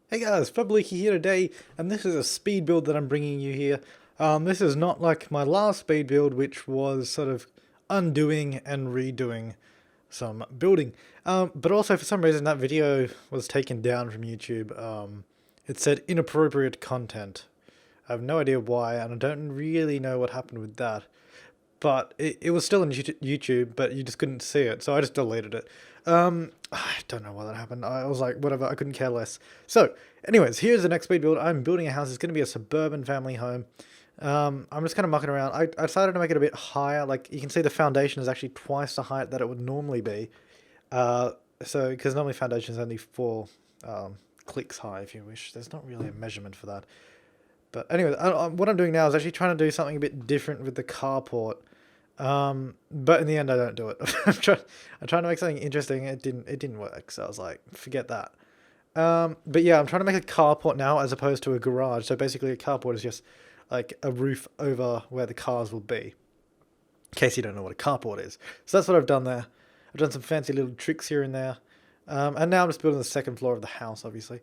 Hey guys, Fubleaky here today, and this is a speed build that I'm bringing you here. This is not like my last speed build, which was sort of undoing and redoing some building. But also for some reason that video was taken down from YouTube. It said inappropriate content. I have no idea why, and I don't really know what happened with that. But it was still on YouTube, but you just couldn't see it, so I just deleted it. I don't know why that happened. I was like, whatever, I couldn't care less. So, anyways, here's the next speed build. I'm building a house. It's going to be a suburban family home. I'm just kind of mucking around. I decided to make it a bit higher. Like, you can see the foundation is actually twice the height that it would normally be. Because normally foundation is only 4 clicks high, if you wish. There's not really a measurement for that. But anyway, what I'm doing now is actually trying to do something a bit different with the carport. But in the end, I don't do it. I'm trying to make something interesting. It didn't work. So I was like, forget that. But yeah, I'm trying to make a carport now as opposed to a garage. So basically, a carport is just like a roof over where the cars will be. In case you don't know what a carport is. So that's what I've done there. I've done some fancy little tricks here and there. And now I'm just building the second floor of the house, obviously.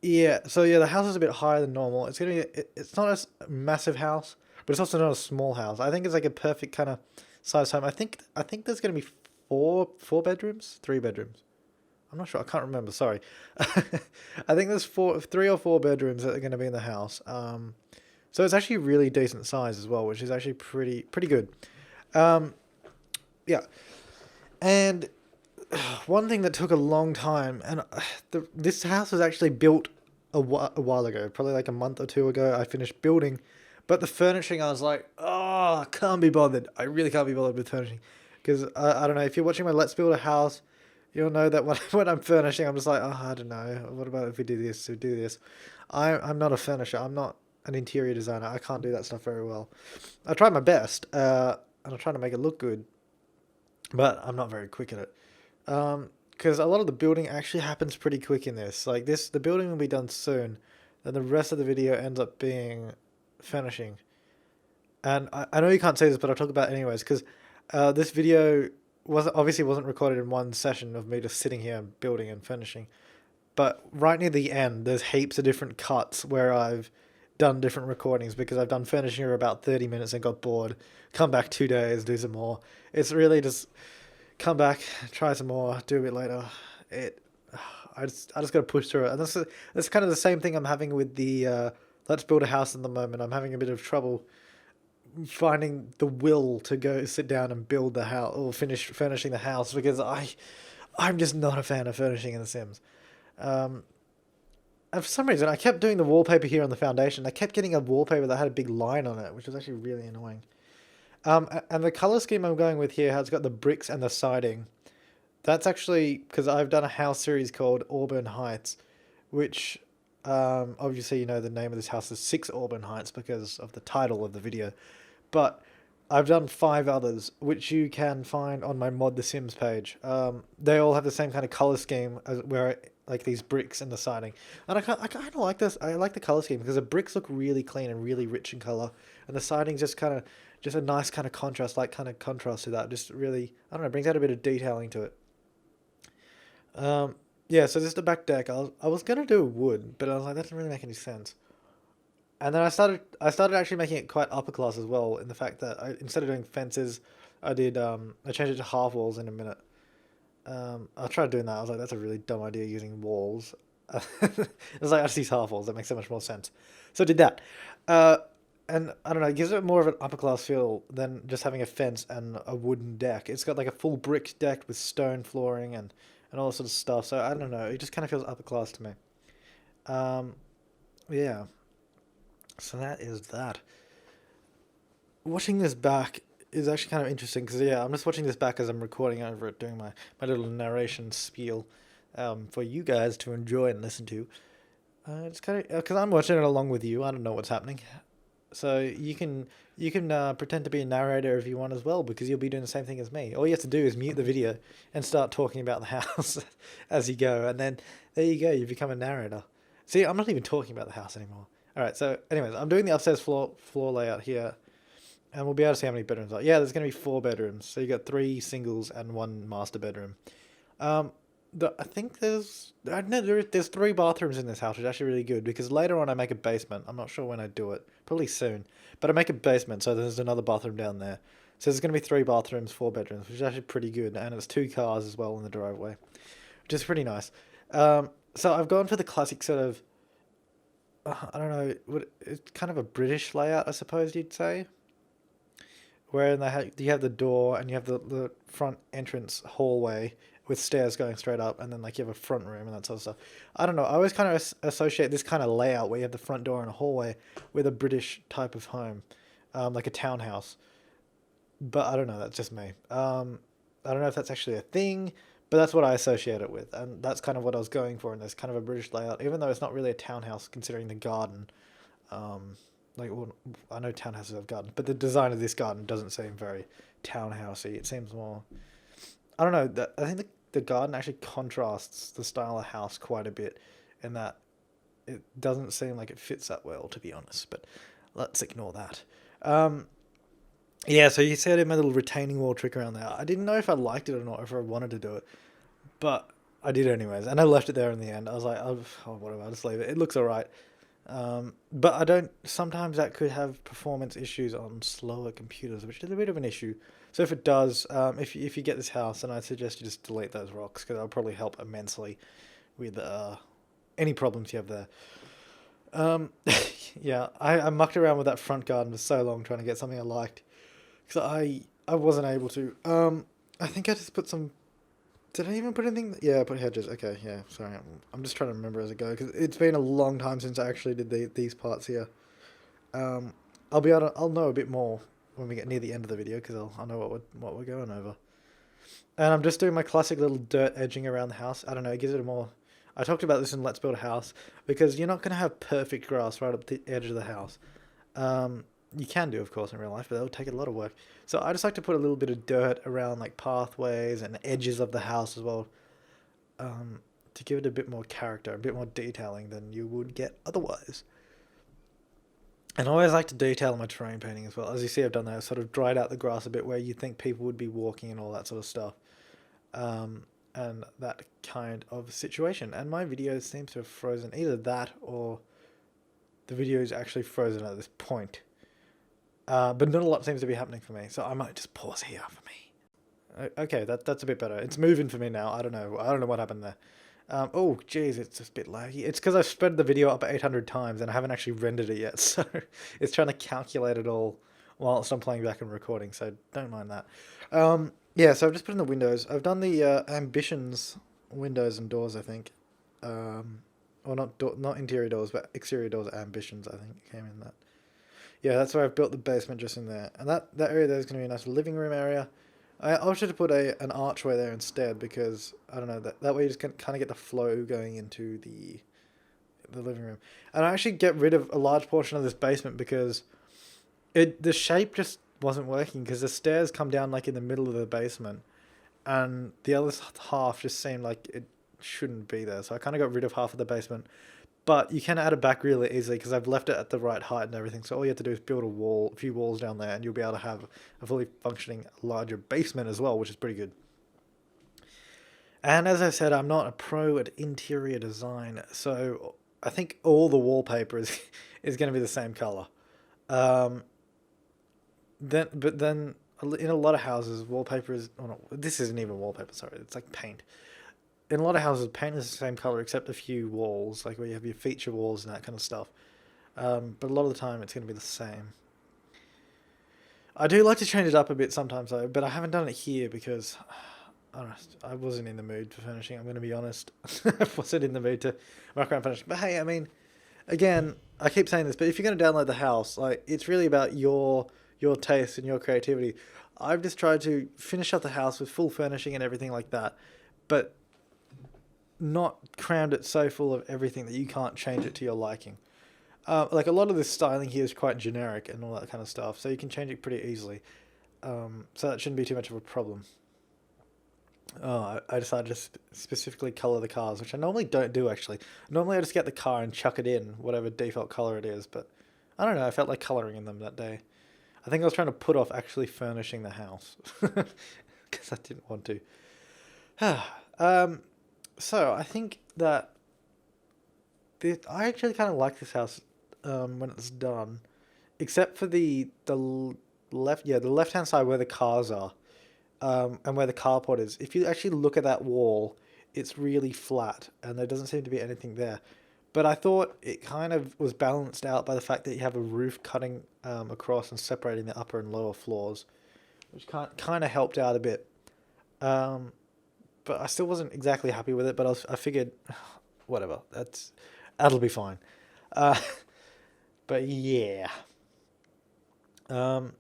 Yeah, so yeah, the house is a bit higher than normal. It's not a massive house, but it's also not a small house. I think it's like a perfect kind of size home. I think there's gonna be four bedrooms, 3 bedrooms. I'm not sure. I can't remember. Sorry. I think there's 3 or 4 bedrooms that are gonna be in the house. So it's actually really decent size as well, which is actually pretty good. Um, yeah, and one thing that took a long time, and this house was actually built a while ago, probably like a month or two ago. I finished building, but the furnishing, I was like, oh, I can't be bothered. I really can't be bothered with furnishing, because I don't know, if you're watching my Let's Build a House, you'll know that when when I'm furnishing, I'm just like, oh, I don't know. What about if we do this? We do this. I'm not a furnisher. I'm not an interior designer. I can't do that stuff very well. I try my best, and I try to make it look good, but I'm not very quick at it. Because a lot of the building actually happens pretty quick in this. Like this, the building will be done soon, then the rest of the video ends up being finishing. And I know you can't say this, but I'll talk about it anyways. Because this video wasn't recorded in one session of me just sitting here building and finishing. But right near the end, there's heaps of different cuts where I've done different recordings because I've done finishing for about 30 minutes and got bored. Come back 2 days, do some more. It's really just come back, try some more, do a bit later. It, I just got to push through it, and that's kind of the same thing I'm having with the Let's Build a House at the moment. I'm having a bit of trouble finding the will to go sit down and build the house or finish furnishing the house because I'm just not a fan of furnishing in The Sims. Um, and for some reason, I kept doing the wallpaper here on the foundation. I kept getting a wallpaper that had a big line on it, which was actually really annoying. And the color scheme I'm going with here has got the bricks and the siding. That's actually because I've done a house series called Auburn Heights, which obviously you know the name of this house is 6 Auburn Heights because of the title of the video. But I've done 5 others, which you can find on my Mod The Sims page. They all have the same kind of color scheme as where like these bricks and the siding, and I kind of like this. I like the color scheme because the bricks look really clean and really rich in color, and the siding's just a nice kind of contrast, like kind of contrast to that. Just really, I don't know, brings out a bit of detailing to it. Um, yeah, so this is the back deck. I was gonna do wood, but I was like, that doesn't really make any sense. And then I started actually making it quite upper class as well, in the fact that instead of doing fences, I changed it to half walls in a minute. I tried doing that. I was like, that's a really dumb idea using walls. It was like, I just use half walls. That makes so much more sense. So I did that. Uh, and I don't know, it gives it more of an upper class feel than just having a fence and a wooden deck. It's got like a full brick deck with stone flooring and all that sort of stuff. So I don't know, it just kind of feels upper class to me. Um, yeah. So that is that. Watching this back is actually kind of interesting because yeah, I'm just watching this back as I'm recording over it, doing my little narration spiel for you guys to enjoy and listen to. It's kind of because I'm watching it along with you. I don't know what's happening, so you can pretend to be a narrator if you want as well because you'll be doing the same thing as me. All you have to do is mute the video and start talking about the house as you go, and then there you go. You become a narrator. See, I'm not even talking about the house anymore. All right. So, anyways, I'm doing the upstairs floor layout here, and we'll be able to see how many bedrooms are. Yeah, there's going to be 4 bedrooms. So you got 3 singles and 1 master bedroom. Um, I think I know there's 3 bathrooms in this house, which is actually really good because later on I make a basement. I'm not sure when I do it, probably soon. But I make a basement, so there's another bathroom down there. So there's going to be 3 bathrooms, 4 bedrooms, which is actually pretty good. And it's 2 cars as well in the driveway, which is pretty nice. So I've gone for the classic sort of, I don't know, it's kind of a British layout, I suppose you'd say. Where you have the door and you have the front entrance hallway with stairs going straight up, and then like you have a front room and that sort of stuff. I don't know. I always kind of associate this kind of layout where you have the front door and a hallway with a British type of home, like a townhouse. But I don't know. That's just me. I don't know if that's actually a thing, but that's what I associate it with, and that's kind of what I was going for in this kind of a British layout, even though it's not really a townhouse considering the garden. Um, well, I know townhouses have gardens, but the design of this garden doesn't seem very townhousey. It seems more. I don't know. I think the garden actually contrasts the style of house quite a bit, in that it doesn't seem like it fits that well, to be honest. But let's ignore that. Um, yeah. So you said my little retaining wall trick around there. I didn't know if I liked it or not, if I wanted to do it, but I did anyways, and I left it there in the end. I was like, oh, whatever, I'll just leave it. It looks alright. But I don't. Sometimes that could have performance issues on slower computers, which is a bit of an issue. So if it does, if you get this house, then I suggest you just delete those rocks because that'll probably help immensely with any problems you have there. Um, yeah, I mucked around with that front garden for so long trying to get something I liked because I wasn't able to. I think I just put some. Did I even put anything? Yeah, I put hedges. Okay, yeah. Sorry, I'm just trying to remember as I go because it's been a long time since I actually did these parts here. Um, I'll know a bit more when we get near the end of the video because I'll know what we're going over. And I'm just doing my classic little dirt edging around the house. I don't know, it gives it a more. I talked about this in Let's Build a House because you're not going to have perfect grass right up the edge of the house. You can do, of course, in real life, but that'll take a lot of work. So I just like to put a little bit of dirt around like pathways and edges of the house as well, to give it a bit more character, a bit more detailing than you would get otherwise. And I always like to detail my terrain painting as well. As you see, I've done that. I've sort of dried out the grass a bit where you think people would be walking and all that sort of stuff. And that kind of situation. And my video seems to have frozen. Either that or the video is actually frozen at this point. But not a lot seems to be happening for me, so I might just pause here for me. Okay, that's a bit better. It's moving for me now. I don't know what happened there. Oh, geez, it's just a bit laggy. It's because I've spread the video up 800 times and I haven't actually rendered it yet, so it's trying to calculate it all whilst I'm playing back and recording, so don't mind that. Yeah, so I've just put in the windows. I've done the ambitions windows and doors, I think. Or not interior doors, but exterior doors ambitions, I think came in that. Yeah, that's where I've built the basement just in there. And that area there is going to be a nice living room area. I opted to put an archway there instead because, I don't know, that way you just can kind of get the flow going into the living room. And I actually get rid of a large portion of this basement because the shape just wasn't working because the stairs come down like in the middle of the basement and the other half just seemed like it shouldn't be there. So I kind of got rid of half of the basement. But you can add it back really easily because I've left it at the right height and everything. So all you have to do is build a few walls down there, and you'll be able to have a fully functioning larger basement as well, which is pretty good. And as I said, I'm not a pro at interior design, so I think all the wallpaper is going to be the same color. Um, but then in a lot of houses, wallpaper is. Oh no, this isn't even wallpaper. Sorry, it's like paint. In a lot of houses, paint is the same color except a few walls, like where you have your feature walls and that kind of stuff. But a lot of the time, it's going to be the same. I do like to change it up a bit sometimes, though, but I haven't done it here because I wasn't in the mood for finishing. I'm going to be honest. I wasn't in the mood to rock around finishing. But hey, I mean, again, I keep saying this, but if you're going to download the house, like it's really about your taste and your creativity. I've just tried to finish up the house with full furnishing and everything like that, but not crammed it so full of everything that you can't change it to your liking. Like a lot of this styling here is quite generic and all that kind of stuff, so you can change it pretty easily. So that shouldn't be too much of a problem. I decided to specifically color the cars, which I normally don't do actually. Normally I just get the car and chuck it in, whatever default color it is, but I don't know, I felt like coloring in them that day. I think I was trying to put off actually furnishing the house because I didn't want to. So I think that I actually kind of like this house when it's done, except for the left hand side where the cars are, and where the carport is. If you actually look at that wall, it's really flat, and there doesn't seem to be anything there. But I thought it kind of was balanced out by the fact that you have a roof cutting across and separating the upper and lower floors, which kind of helped out a bit. Um, but I still wasn't exactly happy with it. But I figured, whatever, that'll be fine. Uh, but yeah, um,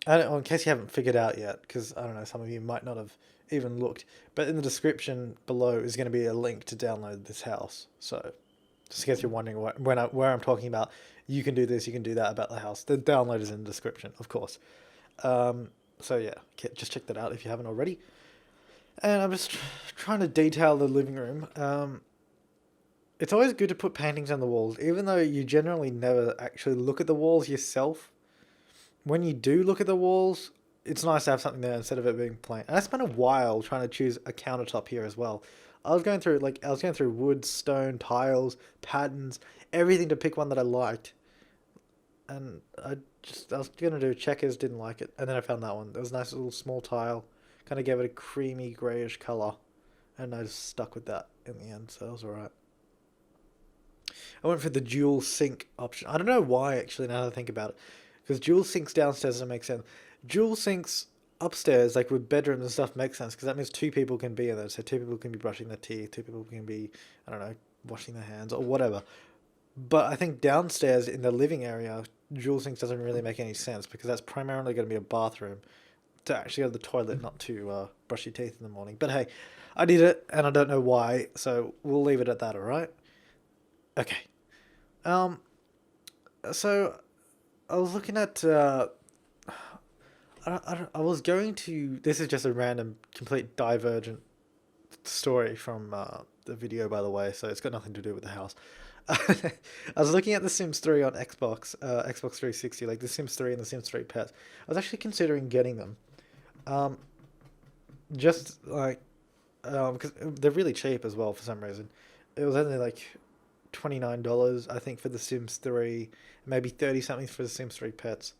I don't, well, in case you haven't figured out yet, because I don't know, some of you might not have even looked. But in the description below is going to be a link to download this house. So just in case you're wondering where I'm talking about, you can do this, you can do that about the house. The download is in the description, of course. So yeah, just check that out if you haven't already. And I'm just trying to detail the living room. It's always good to put paintings on the walls, even though you generally never actually look at the walls yourself. When you do look at the walls, it's nice to have something there instead of it being plain. And I spent a while trying to choose a countertop here as well. I was going through wood, stone, tiles, patterns, everything to pick one that I liked. And I was gonna do checkers, didn't like it, and then I found that one. It was a nice little small tile, kind of gave it a creamy grayish color, and I just stuck with that in the end, so that was alright. I went for the dual sink option. I don't know why actually now that I think about it, because dual sinks downstairs doesn't make sense. Dual sinks upstairs, like with bedrooms and stuff, makes sense because that means two people can be in there. So two people can be brushing their teeth, two people can be, I don't know, washing their hands or whatever. But I think downstairs in the living area, dual sinks doesn't really make any sense because that's primarily going to be a bathroom to actually go to the toilet, not to brush your teeth in the morning. But hey, I did it and I don't know why, so we'll leave it at that, alright? Okay. Um, so I was looking at I was going to. This is just a random, complete divergent story from the video, by the way, so it's got nothing to do with the house. I was looking at The Sims 3 on Xbox 360, like The Sims 3 and The Sims 3 Pets. I was actually considering getting them, um, just like because they're really cheap as well for some reason. It was only like $29, I think, for The Sims 3, maybe 30 something for The Sims 3 Pets.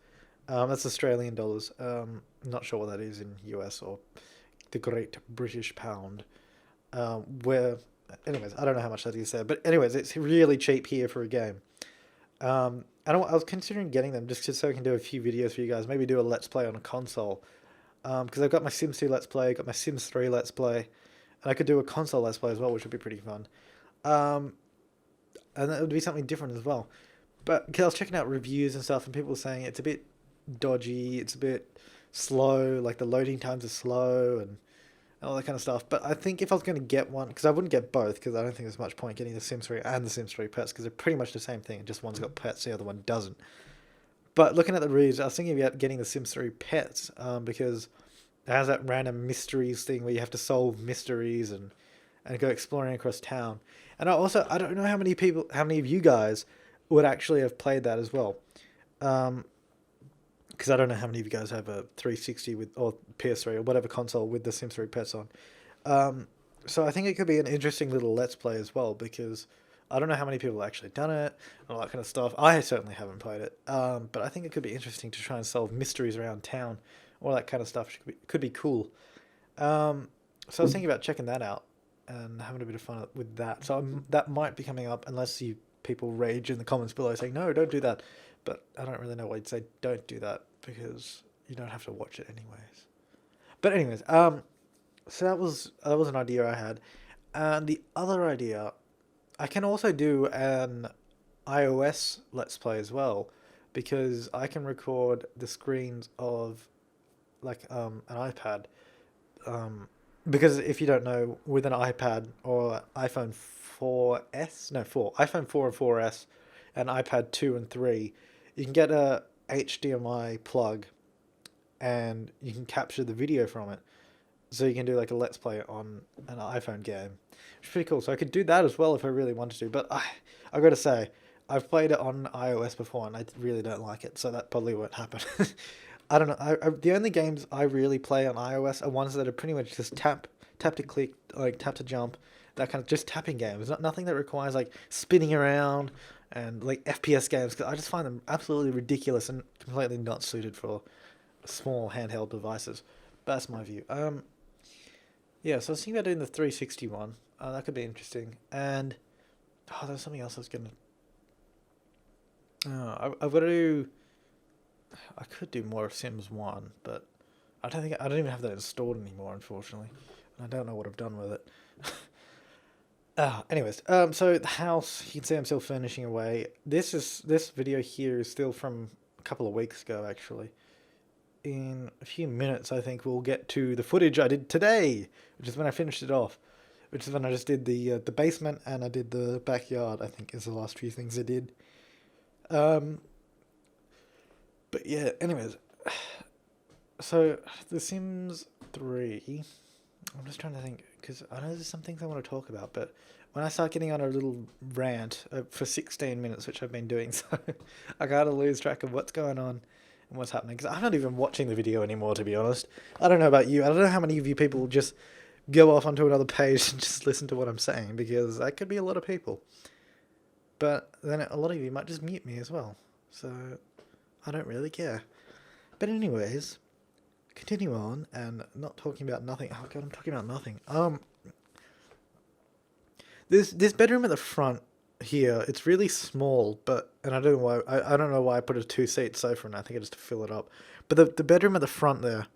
That's Australian dollars. Not sure what that is in US or the Great British Pound. Where, anyways, I don't know how much that is there, but anyways, it's really cheap here for a game. I was considering getting them just so I can do a few videos for you guys. Maybe do a Let's Play on a console. Because I've got my Sims 2 Let's Play, got my Sims 3 Let's Play, and I could do a console Let's Play as well, which would be pretty fun. And that would be something different as well. But because I was checking out reviews and stuff, and people were saying it's a bit dodgy, it's a bit slow, like the loading times are slow and all that kind of stuff. But I think if I was going to get one, because I wouldn't get both, because I don't think there's much point getting the Sims 3 and the Sims 3 Pets, because they're pretty much the same thing, just one's got pets, the other one doesn't. But looking at the reviews, I was thinking about getting the Sims 3 Pets, because it has that random mysteries thing where you have to solve mysteries and go exploring across town. And I don't know how many of you guys would actually have played that as well. Because I don't know how many of you guys have a 360 or PS3 or whatever console with the Sims 3 Pets on. So I think it could be an interesting little Let's Play as well, because I don't know how many people have actually done it and all that kind of stuff. I certainly haven't played it, but I think it could be interesting to try and solve mysteries around town, all that kind of stuff. Could be cool. So I was thinking about checking that out and having a bit of fun with that. So that might be coming up, unless you people rage in the comments below saying, no, don't do that. But I don't really know why you'd say don't do that, because you don't have to watch it anyways. But anyways, so that was an idea I had. And the other idea, I can also do an iOS Let's Play as well, because I can record the screens of like an iPad. Because if you don't know, with an iPad or iPhone 4S, no 4, iPhone 4 and 4S, and iPad 2 and 3, you can get a HDMI plug and you can capture the video from it. So you can do like a Let's Play on an iPhone game, which is pretty cool. So I could do that as well if I really wanted to. But I got to say, I've played it on iOS before and I really don't like it. So that probably won't happen. I don't know. The only games I really play on iOS are ones that are pretty much just tap to click, like tap to jump, that kind of just tapping games. Nothing that requires like spinning around and like FPS games. Cause I just find them absolutely ridiculous and completely not suited for small handheld devices. That's my view. Yeah. So I was thinking about doing the 360 one. That could be interesting. And there's something else I was gonna. I've got to do. I could do more of Sims 1, but I don't even have that installed anymore, unfortunately. I don't know what I've done with it. Anyways, so the house, you can see I'm still finishing away. This video here is still from a couple of weeks ago, actually. In a few minutes, I think we'll get to the footage I did today, which is when I finished it off. Which is when I just did the basement and I did the backyard, I think is the last few things I did. But yeah, anyways. So, The Sims 3, I'm just trying to think, because I know there's some things I want to talk about, but when I start getting on a little rant for 16 minutes, which I've been doing, so I kind of lose track of what's going on and what's happening, because I'm not even watching the video anymore, to be honest. I don't know about you. I don't know how many of you people just go off onto another page and just listen to what I'm saying, because that could be a lot of people. But then a lot of you might just mute me as well, so I don't really care. But anyways, continue on and not talking about nothing. Oh god, I'm talking about nothing. This bedroom at the front here, it's really small, and I don't know why. I don't know why I put a 2-seat sofa in. I think it's to fill it up. But the bedroom at the front there,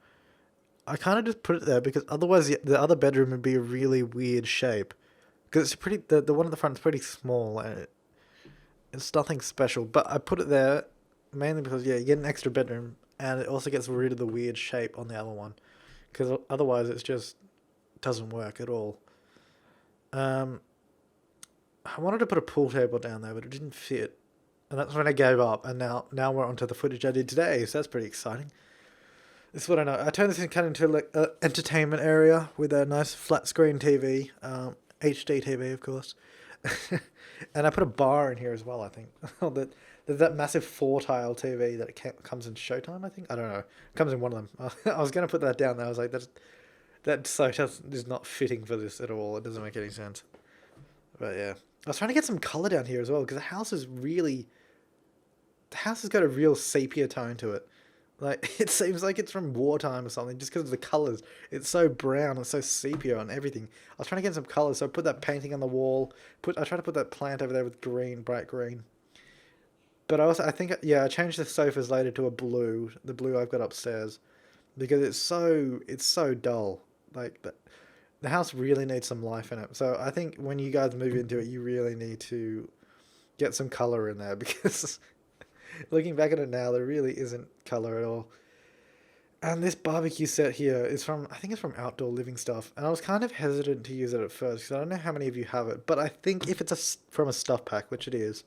I kind of just put it there because otherwise the other bedroom would be a really weird shape. Because it's pretty. The one at the front is pretty small and it's nothing special. But I put it there mainly because you get an extra bedroom. And it also gets rid of the weird shape on the other one. Because otherwise it just doesn't work at all. I wanted to put a pool table down there, but it didn't fit. And that's when I gave up. And now we're onto the footage I did today. So that's pretty exciting. This is what I know. I turned this kind of into like an entertainment area with a nice flat screen TV. HD TV, of course. And I put a bar in here as well, I think. There's that massive 4-tile TV that comes in Showtime, I think. I don't know. It comes in one of them. I was going to put that down there. I was like, that sofa is not fitting for this at all. It doesn't make any sense. But yeah. I was trying to get some color down here as well, because the house has got a real sepia tone to it. Like, it seems like it's from wartime or something, just because of the colors. It's so brown and so sepia and everything. I was trying to get some colors, so I put that painting on the wall. I tried to put that plant over there with green, bright green. But I think I changed the sofas later to a blue, the blue I've got upstairs, because it's so dull. Like, the house really needs some life in it. So I think when you guys move into it, you really need to get some color in there, because looking back at it now, there really isn't color at all. And this barbecue set here is I think it's from Outdoor Living Stuff. And I was kind of hesitant to use it at first, because I don't know how many of you have it. But I think if it's from a stuff pack, which it is,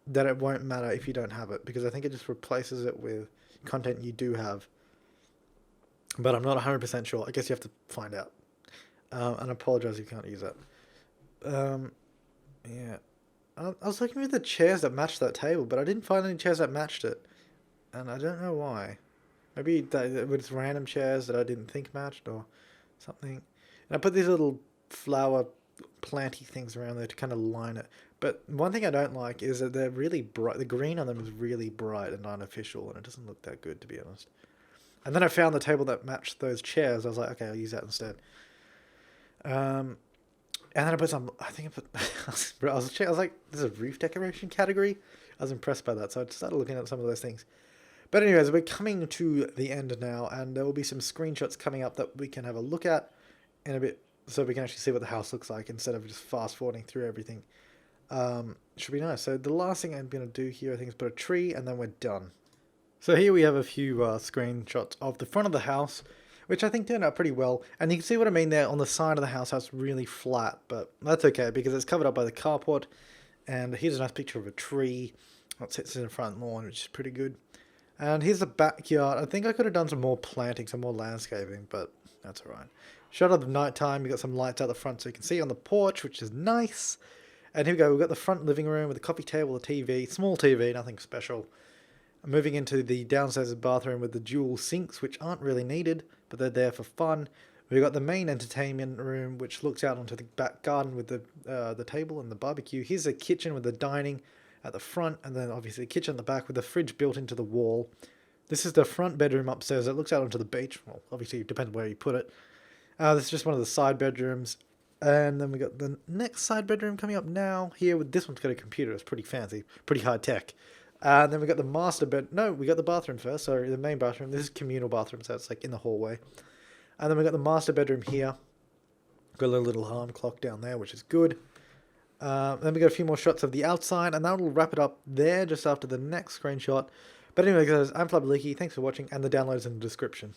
then it won't matter if you don't have it, because I think it just replaces it with content you do have. But I'm not 100% sure. I guess you have to find out. And I apologize if you can't use that. Yeah. I was looking for the chairs that matched that table, but I didn't find any chairs that matched it. And I don't know why. Maybe it was random chairs that I didn't think matched or something. And I put these little flower planty things around there to kind of line it. But one thing I don't like is that they're really bright. The green on them is really bright and artificial, and it doesn't look that good, to be honest. And then I found the table that matched those chairs. I was like, okay, I'll use that instead. And then I put some, I think I put, I was like, there's a roof decoration category. I was impressed by that, so I started looking at some of those things. But anyways, we're coming to the end now, and there will be some screenshots coming up that we can have a look at in a bit, so we can actually see what the house looks like instead of just fast forwarding through everything. Should be nice. So the last thing I'm going to do here, I think, is put a tree, and then we're done. So here we have a few screenshots of the front of the house, which I think turned out pretty well. And you can see what I mean there on the side of the house. That's really flat, but that's okay because it's covered up by the carport. And here's a nice picture of a tree that sits in the front lawn, which is pretty good. And here's the backyard. I think I could have done some more planting, some more landscaping, but that's alright. Shot of the night time. You got some lights out the front so you can see on the porch, which is nice. And here we go. We've got the front living room with a coffee table, a TV, small TV, nothing special. Moving into the downstairs bathroom with the dual sinks, which aren't really needed, but they're there for fun. We've got the main entertainment room, which looks out onto the back garden with the table and the barbecue. Here's a kitchen with the dining at the front, and then obviously a kitchen at the back with the fridge built into the wall. This is the front bedroom upstairs. It looks out onto the beach. Well, obviously it depends where you put it. This is just one of the side bedrooms. And then we got the next side bedroom coming up now. Here, with this one's got a computer. It's pretty fancy, pretty high tech. And then we got the master bed. No, we got the bathroom first. Sorry, the main bathroom. This is communal bathroom, so it's like in the hallway. And then we got the master bedroom here. Got a little alarm clock down there, which is good. Then we got a few more shots of the outside, and that'll wrap it up there just after the next screenshot. But anyway, guys, I'm Flabberleaky. Thanks for watching, and the download's in the description.